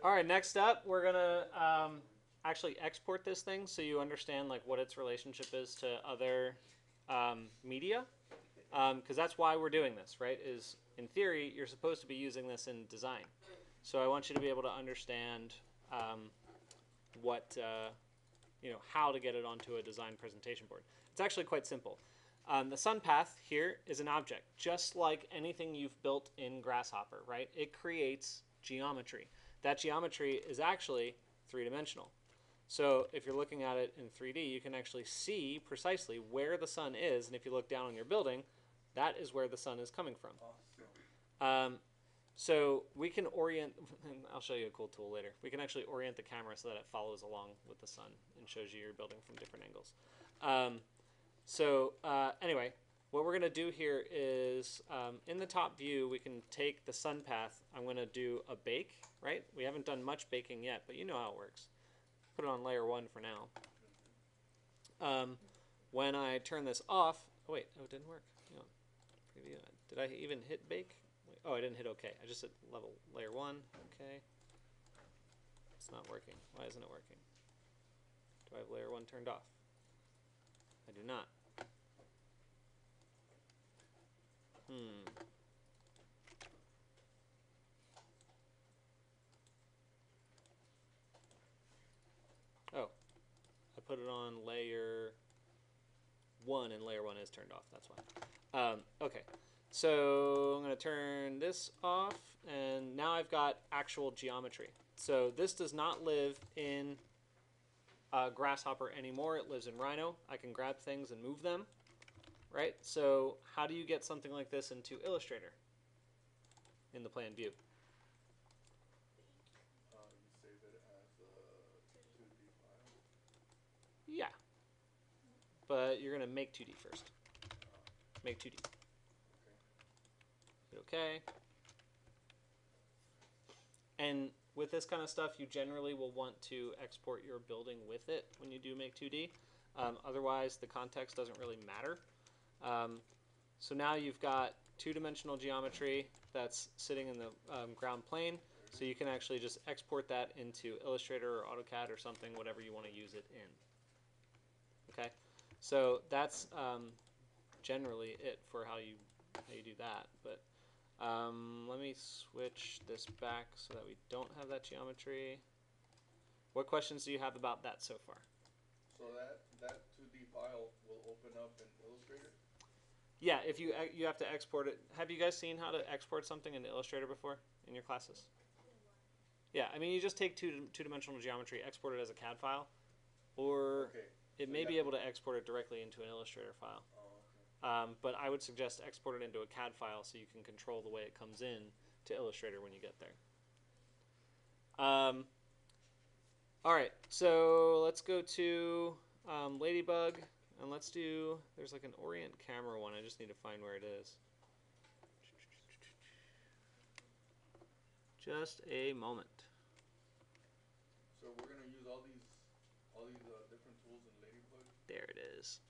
All right, next up, we're gonna actually export this thing so you understand like what its relationship is to other media, because that's why we're doing this, right? Is in theory you're supposed to be using this in design, so I want you to be able to understand what how to get it onto a design presentation board. It's actually quite simple. The sun path here is an object, just like anything you've built in Grasshopper, right? It creates geometry. That geometry is actually three-dimensional. So if you're looking at it in 3D, you can actually see precisely where the sun is, and if you look down on your building, that is where the sun is coming from. Um, so we can orient, I'll show you a cool tool later. We can actually orient the camera so that it follows along with the sun and shows you your building from different angles. Anyway, what we're going to do here is in the top view, we can take the sun path. I'm going to do a bake, right? We haven't done much baking yet, but you know how it works. Put it on layer 1 for now. When I turn this off, oh wait, oh, it didn't work. No. Did I even hit bake? Oh, I didn't hit OK. I just hit level layer 1. OK. It's not working. Why isn't it working? Do I have layer 1 turned off? I do not. Oh, I put it on layer 1 and layer 1 is turned off. That's why. Okay, so I'm going to turn this off and now I've got actual geometry. So this does not live in Grasshopper anymore. It lives in Rhino. I can grab things and move them, right? So how do you get something like this into Illustrator in the plan view? You save it as a 2D file. Yeah, but you're going to make 2D first. Make 2D. Okay. Hit OK. And with this kind of stuff, you generally will want to export your building with it when you do make 2D. Otherwise, the context doesn't really matter. So now you've got two-dimensional geometry that's sitting in the ground plane. So you can actually just export that into Illustrator or AutoCAD or something, whatever you want to use it in. Okay, so that's generally it for how you do that. But let me switch this back so that we don't have that geometry. What questions do you have about that so far? So that 2D file will open up in Illustrator? Yeah, if you have to export it. Have you guys seen how to export something into Illustrator before in your classes? Yeah, I mean you just take two-dimensional geometry, export it as a CAD file, or Okay. it So may be able to export it directly into an Illustrator file. Oh, okay. But I would suggest export it into a CAD file so you can control the way it comes in to Illustrator when you get there. All right, so let's go to Ladybug, and let's do, there's like an orient camera one. I just need to find where it is. Just a moment. So we're gonna use all these different tools in Ladybug. There it is.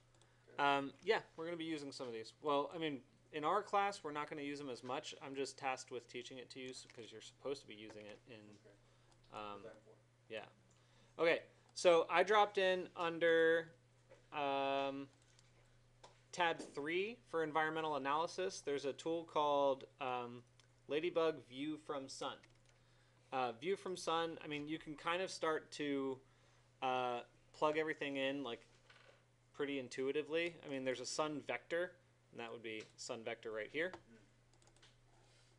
Okay. Yeah, we're going to be using some of these. Well, I mean, in our class, we're not going to use them as much. I'm just tasked with teaching it to you because you're supposed to be using it in. Okay. Yeah. Okay. So I dropped in under tab 3 for environmental analysis. There's a tool called Ladybug View from Sun. View from Sun. I mean, you can kind of start to plug everything in like pretty intuitively. I mean, there's a sun vector, and that would be sun vector right here.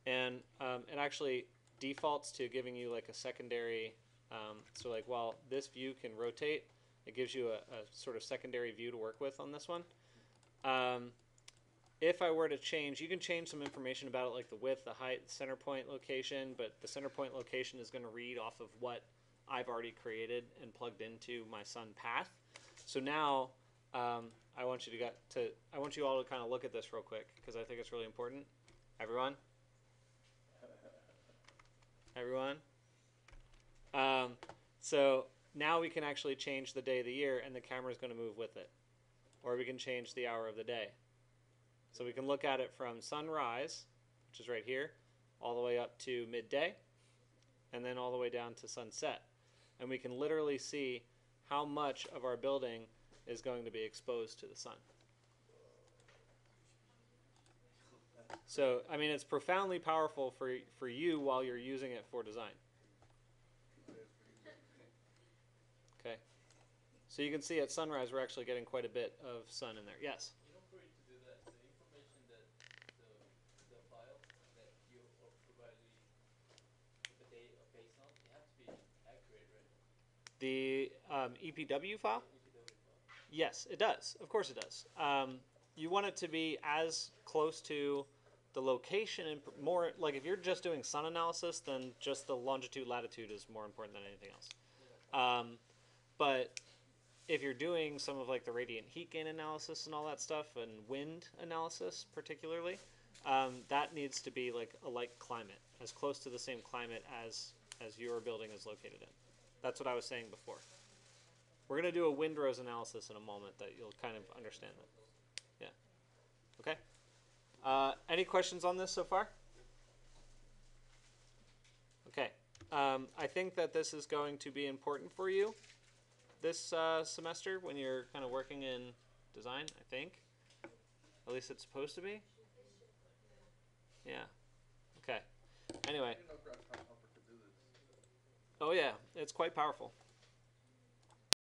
And it actually defaults to giving you like a secondary, so like while this view can rotate, it gives you a sort of secondary view to work with on this one. If I were to change, you can change some information about it like the width, the height, the center point location, but the center point location is going to read off of what I've already created and plugged into my sun path. So now I want you all to kind of look at this real quick because I think it's really important. Everyone? Everyone? So now we can actually change the day of the year and the camera is going to move with it. Or we can change the hour of the day. So we can look at it from sunrise, which is right here, all the way up to midday. and then all the way down to sunset. And we can literally see how much of our building is going to be exposed to the sun. So, I mean, it's profoundly powerful for you while you're using it for design. Okay. So you can see at sunrise we're actually getting quite a bit of sun in there. Yes? You know, for you to do that, the information that the file that you provided with the date based on, it has to be accurate, right? The EPW file? EPW file. Yes, it does. Of course it does. You want it to be as close to the location and more, like if you're just doing sun analysis, then just the longitude, latitude is more important than anything else. But if you're doing some of like the radiant heat gain analysis and all that stuff and wind analysis particularly, that needs to be like a like climate, as close to the same climate as your building is located in. That's what I was saying before. We're going to do a windrows analysis in a moment that you'll kind of understand that. Yeah. Okay. Any questions on this so far? Okay. I think that this is going to be important for you this semester when you're kind of working in design, I think. At least it's supposed to be. Yeah. Okay. Anyway. I didn't know Grasshopper could do this. Oh yeah, it's quite powerful.